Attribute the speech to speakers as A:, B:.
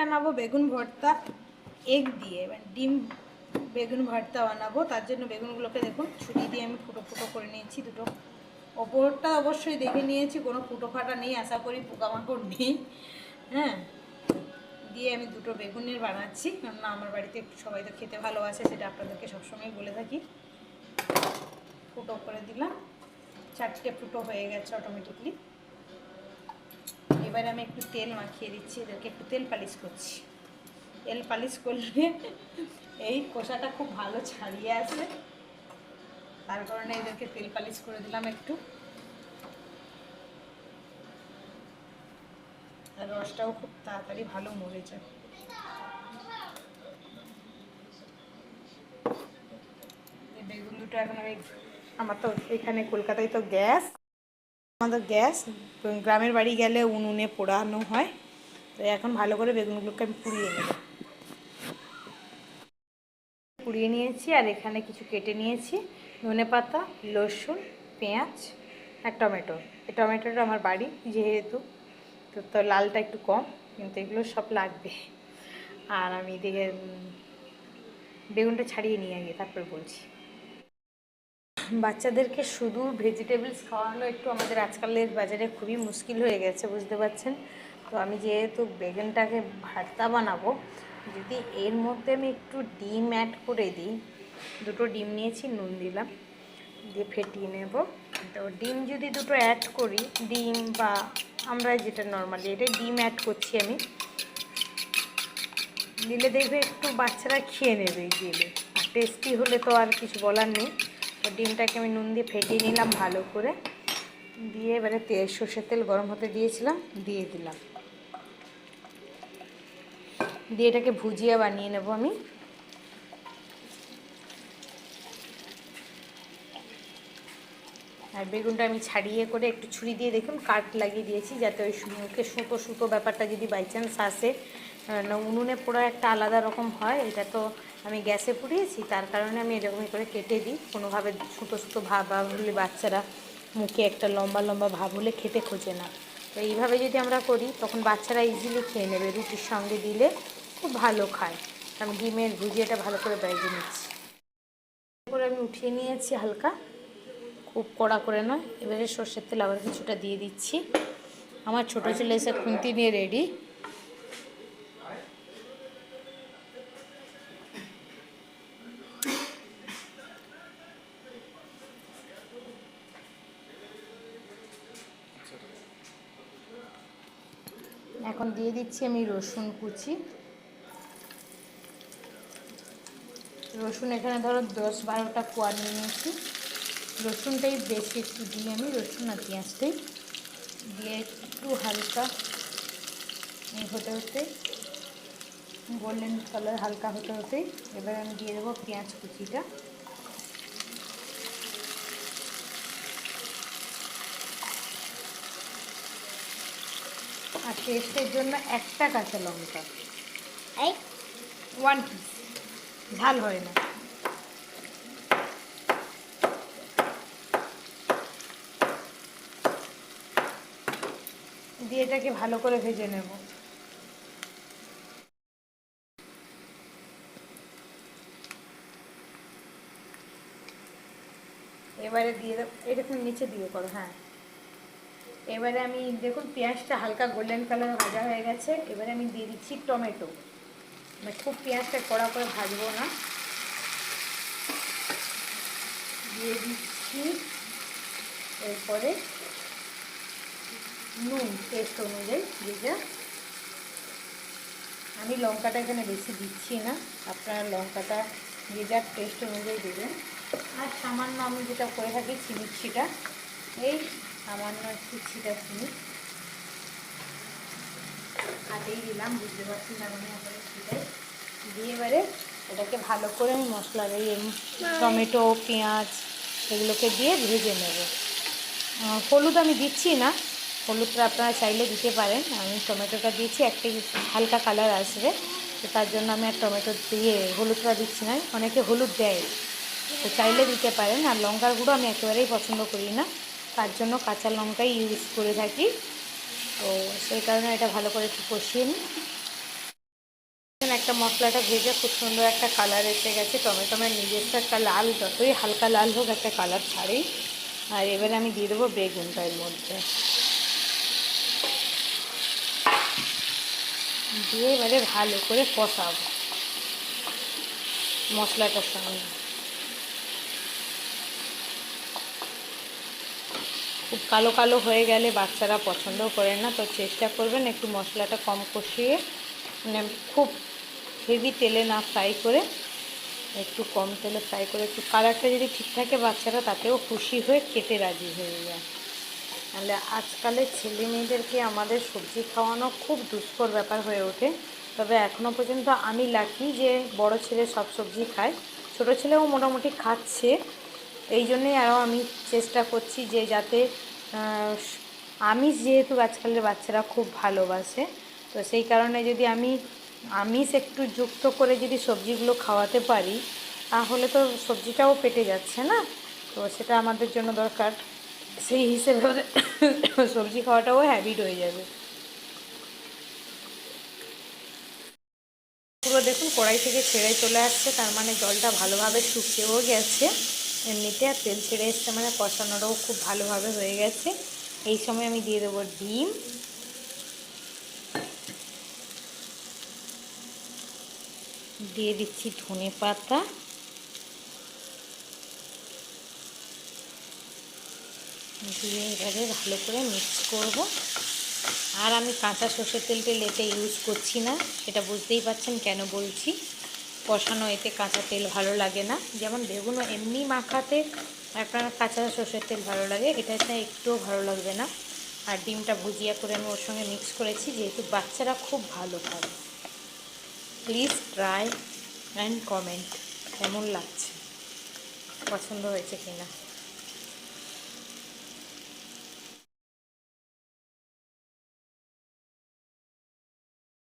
A: বানাবো বেগুন ভর্তা এগ দিয়ে, মানে ডিম বেগুন ভর্তা বানাবো। তার জন্য বেগুনগুলোকে দেখুন ছুরি দিয়ে আমি ফুটো ফুটো করে নিয়েছি দুটো। ওপরটা অবশ্যই দেখে নিয়েছি কোনো ফুটো ফাটা নেই, আশা করি পোকামাকড় নেই। হ্যাঁ, দিয়ে আমি দুটো বেগুনের বানাচ্ছি, কারণ আমার বাড়িতে সবাই তো খেতে ভালোবাসে, সেটা আপনাদেরকে সবসময় বলে থাকি। ফুটো করে দিলাম, 4টে ফুটো হয়ে গেছে অটোমেটিকলি। এবারে আমি একটু তেল মাখিয়ে দিচ্ছি, এদেরকে একটু তেল পালিশ করছি। তেল পালিশ করলে এই কষাটা খুব ভালো ছাড়িয়ে আসে, তার কারণে এদেরকে তেল পালিশ করে দিলাম একটু। আর রসটাও খুব তাড়াতাড়ি ভালো মরে যায়। বেগুন দুটো এখন আমি, আমার তো এখানে কলকাতায় তো গ্যাস, আমাদের গ্যাস, গ্রামের বাড়ি গেলে উনুনে পোড়ানো হয়। তো এখন ভালো করে বেগুনগুলোকে আমি পুড়িয়ে নেব। পুড়িয়ে নিয়েছি, আর এখানে কিছু কেটে নিয়েছি, ধনেপাতা, রসুন, পেঁয়াজ আর টমেটো। এই টমেটোটা আমার বাড়ি যেহেতু, তো লালটা একটু কম, কিন্তু এগুলো সব লাগবে। আর আমি এদিকে বেগুনটা ছাড়িয়ে নিয়ে আগে তারপর বলছি। বাচ্চাদেরকে শুধু ভেজিটেবলস খাওয়ানো একটু আমাদের আজকালের বাজারে খুবই মুশকিল হয়ে গেছে, বুঝতে পারছেন। তো আমি যেহেতু বেগুনটাকে ভর্তা বানাবো, যদি এর মধ্যে আমি একটু ডিম অ্যাড করে দিই, দুটো ডিম নিয়েছি, নুন দিলাম, দিয়ে ফেটিয়ে নেব। তো ডিম যদি দুটো অ্যাড করি, ডিম বা আমরা যেটা নর্মালি, এটা ডিম অ্যাড করছি আমি, দিলে দেখবে একটু বাচ্চারা খেয়ে নেবে দিলে, আর টেস্টি হলে তো আর কিছু বলার নেই। তো ডিমটাকে আমি নুন দিয়ে ফেটিয়ে নিলাম ভালো করে, দিয়ে এবারে সর্ষের তেল গরম হতে দিয়েছিলাম, দিয়ে দিলাম, দিয়ে এটাকে ভুজিয়া বানিয়ে নেব আমি। আর বেগুনটা আমি ছাড়িয়ে করে একটু ছুরি দিয়ে দেখুন কাট লাগিয়ে দিয়েছি, যাতে ওই মুখে সুতো সুতো ব্যাপারটা যদি বাই চান্স আসে, উনুনে পোড়া একটা আলাদা রকম হয়, এটা তো আমি গ্যাসে পুড়িয়েছি, তার কারণে আমি এরকমই করে কেটে দিই। কোনোভাবে সুতো সুতো ভাব হলে বাচ্চারা মুখে একটা লম্বা লম্বা ভাব হলে খেতে খোঁজে না। তো এইভাবে যদি আমরা করি, তখন বাচ্চারা ইজিলি খেয়ে নেবে, রুটির সঙ্গে দিলে খুব ভালো খায়। আমি ডিমের ভুজিয়াটা ভালো করে বেজে নিচ্ছি, করে আমি উঠিয়ে নিয়েছি হালকা, খুব কড়া করে নয়। এবারে সর্ষের তেল আবার কিছুটা দিয়ে দিচ্ছি। আমার ছোটো ছেলে এসে খুন্তি নিয়ে রেডি। এখন দিয়ে দিচ্ছি আমি রসুন কুচি। রসুন এখানে ধরো 10-12টা কোয়া নিয়ে নিয়েছি। রসুনটাই বেশি একটু দিয়ে আমি, রসুন আর পেঁয়াজটাই দিয়ে একটু হালকা হতে হতে, গোল্ডেন কালার হালকা হতে হতেই এবার আমি দিয়ে দেবো পেঁয়াজ কুচিটা। আর টেস্টের জন্য একটা কাঁচা লঙ্কা, 1 পিস, ঝাল হয় না। দিয়ে এটাকে ভালো করে ভেজে নেব। এবারে দিয়ে দেবো, এরকম নিচে দিয়ে করো, হ্যাঁ। এবারে আমি দেখুন পেঁয়াজটা হালকা গোল্ডেন কালার ভাজা হয়ে গেছে। এবারে আমি দিয়ে দিচ্ছি টমেটো, মানে খুব পেঁয়াজটা কড়া করে ভাজবো না। দিয়ে দিচ্ছি এরপরে নুন টেস্ট অনুযায়ী, যেটা আমি লঙ্কাটা এখানে বেশি দিচ্ছি না, আপনারা লঙ্কাটা যে যার টেস্ট অনুযায়ী দেবেন। আর সামান্য আমি যেটা করে থাকি চিনির ছিটা, এই সামান্য একটু ছিটা চিনি হাতেই দিলাম, বুঝতে পারছি না মানে আসলে ছিটাই দিয়ে এবারে এটাকে ভালো করে আমি মশলা দিয়ে টমেটো পেঁয়াজ এগুলোকে দিয়ে ভেজে নেব। হলুদ আমি দিচ্ছি না, হলুদটা আপনারা চাইলে দিতে পারেন, আমি টমেটোটা দিয়েছি একটু হালকা কালার আসবে, তো তার জন্য আমি আর টমেটো দিয়ে হলুদটা দিচ্ছি না। অনেকে হলুদ দেয়, তো চাইলে দিতে পারেন। আর লঙ্কার গুঁড়ো আমি একেবারেই পছন্দ করি না, তার জন্য কাঁচা লঙ্কাই ইউজ করে থাকি। তো সেই কারণে এটা ভালো করে একটু কষিয়ে নিই। একটা মশলাটা ভেজে খুব সুন্দর একটা কালার এসে গেছে। টমেটোমের নিজস্ব একটা লাল, যতই হালকা লাল হোক একটা কালার ছাড়েই। আর এবারে আমি দিয়ে দেবো বেগুনটা এর মধ্যে, দিয়ে এবারে ভালো করে কষাবো মশলাটার সঙ্গে। খুব কালো কালো হয়ে গেলে বাচ্চারা পছন্দও করে না, তো চেষ্টা করবেন একটু মশলাটা কম কষিয়ে, মানে খুব হেভি তেলে না ফ্রাই করে, একটু কম তেলে ফ্রাই করে, একটু কালারটা যদি ঠিক থাকে বাচ্চারা তাতেও খুশি হয়ে খেতে রাজি হয়ে যায়। তাহলে আজকালের ছেলে মেয়েদেরকে আমাদের সবজি খাওয়ানো খুব দুষ্কর ব্যাপার হয়ে ওঠে। তবে এখনও পর্যন্ত আমি লাকি যে বড় ছেলে সব সবজি খায়, ছোট ছেলেও মোটামুটি খাচ্ছে। এই জন্যই আরও আমি চেষ্টা করছি যে যাতে আমিষ, যেহেতু আজকালের বাচ্চারা খুব ভালোবাসে, তো সেই কারণে যদি আমি আমিষ একটু যুক্ত করে যদি সবজিগুলো খাওয়াতে পারি তাহলে তো সবজিটাও পেটে যাচ্ছে না, তো সেটা আমাদের জন্য দরকার। সেই হিসেবে সবজি খাওয়াটাও হ্যাবিট হয়ে যাবে। পুরো দেখুন কড়াই থেকে ছেড়ে চলে আসছে, তার মানে জলটা ভালোভাবে শুকিয়েও গেছে এমনিতে, আর তেল ছেড়ে এসছে মানে কষানোটাও খুব ভালোভাবে হয়ে গেছে। এই সময় আমি দিয়ে দেবো ডিম, দিয়ে দিচ্ছি ধনে পাতা, দিয়ে এবারে ভালো করে মিক্স করব। আর আমি কাঁচা সর্ষের তেলটা এতে ইউজ করছি না, সেটা বুঝতেই পারছেন কেন বলছি। কষানো এতে কাঁচা তেল ভালো লাগে না, যেমন বেগুনও এমনি মাখাতে আপনার কাঁচা সর্ষের তেল ভালো লাগে, এটাতে একটুও ভালো লাগবে না। আর ডিমটা ভুজিয়া করে আমি ওর সঙ্গে মিক্স করেছি, যেহেতু বাচ্চারা খুব ভালো খাবে। প্লিজ ট্রাই অ্যান্ড কমেন্ট কেমন লাগছে, পছন্দ হয়েছে কিনা।